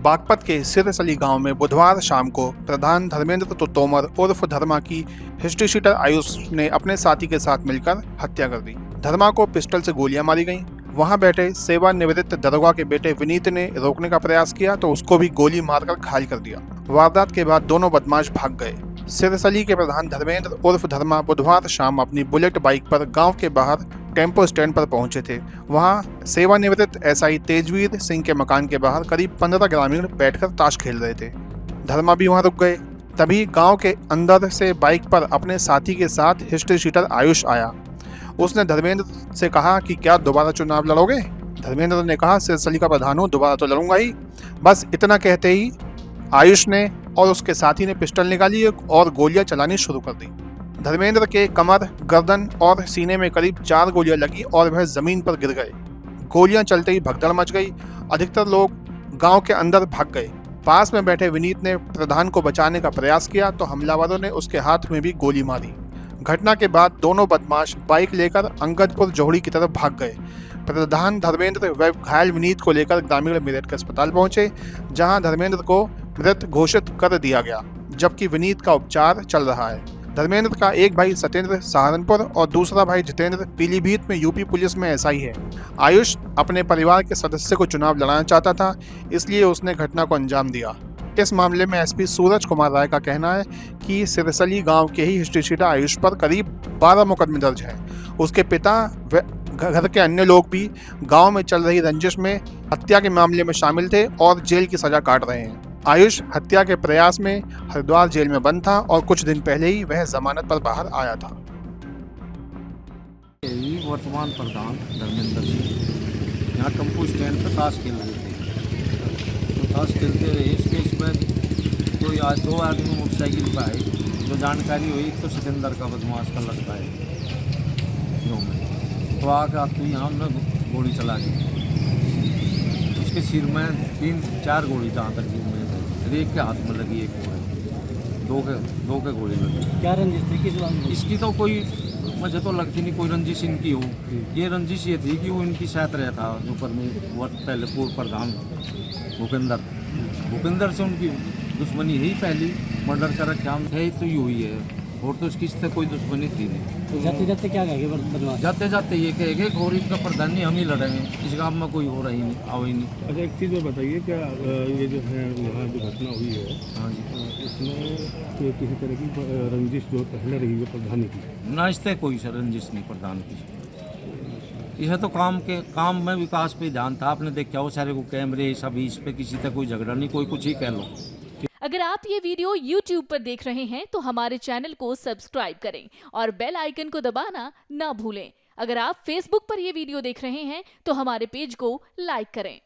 बागपत के सिरसली गांव में बुधवार शाम को प्रधान धर्मेंद्र तोमर उर्फ धर्मा की हिस्ट्री शीटर आयुष ने अपने साथी के साथ मिलकर हत्या कर दी। धर्मा को पिस्टल से गोलियां मारी गईं। वहां बैठे सेवानिवृत्त दरोगा के बेटे विनीत ने रोकने का प्रयास किया तो उसको भी गोली मारकर घायल कर दिया। वारदात के बाद दोनों बदमाश भाग गए। सिरसली के प्रधान धर्मेंद्र उर्फ धर्मा बुधवार शाम अपनी बुलेट बाइक पर गांव के बाहर टेम्पो स्टैंड पर पहुंचे थे। वहां सेवानिवृत्त एसआई तेजवीर सिंह के मकान के बाहर करीब 15 ग्रामीण बैठकर ताश खेल रहे थे। धर्मा भी वहां रुक गए। तभी गांव के अंदर से बाइक पर अपने साथी के साथ हिस्ट्री शीटर आयुष आया। उसने धर्मेंद्र से कहा कि क्या दोबारा चुनाव लड़ोगे? धर्मेंद्र ने कहा, सिरसली का प्रधान हूं, दोबारा तो लड़ूंगा ही। बस इतना कहते ही आयुष ने और उसके साथी ने पिस्टल निकाली और गोलियां चलानी शुरू कर दी। धर्मेंद्र के कमर, गर्दन और सीने में करीब 4 गोलियां लगी और वह जमीन पर गिर गए। गोलियां चलते ही भगदड़ मच गई। अधिकतर लोग गांव के अंदर भाग गए। पास में बैठे विनीत ने प्रधान को बचाने का प्रयास किया तो हमलावरों ने उसके हाथ में भी गोली मारी। घटना के बाद दोनों बदमाश बाइक लेकर अंगदपुर जोहड़ी की तरफ भाग गए। प्रधान धर्मेंद्र व घायल विनीत को लेकर ग्रामीण मेरठ के अस्पताल पहुंचे, जहां धर्मेंद्र को मृत घोषित कर दिया गया, जबकि विनीत का उपचार चल रहा है। धर्मेंद्र का एक भाई सत्येंद्र सहारनपुर और दूसरा भाई जितेंद्र पीलीभीत में यूपी पुलिस में एसआई है। आयुष अपने परिवार के सदस्य को चुनाव लड़ाना चाहता था, इसलिए उसने घटना को अंजाम दिया। इस मामले में एसपी सूरज कुमार राय का कहना है कि सिरसली गांव के ही हिस्ट्री शीटर आयुष पर करीब 12 मुकदमे दर्ज हैं। उसके पिता व घर के अन्य लोग भी गांव में चल रही रंजिश में हत्या के मामले में शामिल थे और जेल की सजा काट रहे हैं। आयुष हत्या के प्रयास में हरिद्वार जेल में बंद था और कुछ दिन पहले ही वह जमानत पर बाहर आया था। वर्तमान प्रधान धर्मेंद्र सिंह यहाँ टेम्पो स्टैंड पर ताश खेल रहे थे। तो ताश खेलते रहे, इस केस में कोई आज 2 आदमी मोटरसाइकिल पर आए। जो जानकारी हुई तो सिकंदर का बदमाश का लड़का है जो में तो आकर आप यहाँ हमने गोली चला दी। उसके सिर में 3-4 गोली जहाँ तक एक के हाथ में लगी, एक को है, दो के गोली लगी। क्या रंजिश थी? किस बात में? इसकी तो कोई मुझे तो लगती नहीं कोई रंजिश इनकी हो। ये रंजिश ये थी कि वो इनकी साथ रहा था जो पहले पूर्व प्रधान भूपेंद्र से उनकी दुश्मनी यही पहली मर्डर का रक्षा है तो ये हुई है, और तो इसकी से कोई दुश्मनी थी नहीं। तो जाते जाते क्या कहेंगे बदमाश? जाते जाते ये कहेंगे और इनका प्रधानी हम ही लड़ेंगे, इस गाँव में कोई हो रही नहीं, आओ ही नहीं। अच्छा, एक चीज़ और बताइए, क्या ये जो है यहाँ जो घटना हुई है, हाँ जी, इसमें किसी तरह की रंजिश जो पहले रही है प्रधानी की? ना इससे कोई रंजिश नहीं प्रधान की। यह तो काम में विकास पे ध्यान था। आपने देखा हो सारे को कैमरे सभी, इस पे किसी तक कोई झगड़ा नहीं, कोई कुछ ही कह लो। अगर आप ये वीडियो YouTube पर देख रहे हैं तो हमारे चैनल को सब्सक्राइब करें और बेल आइकन को दबाना ना भूलें। अगर आप Facebook पर ये वीडियो देख रहे हैं तो हमारे पेज को लाइक करें।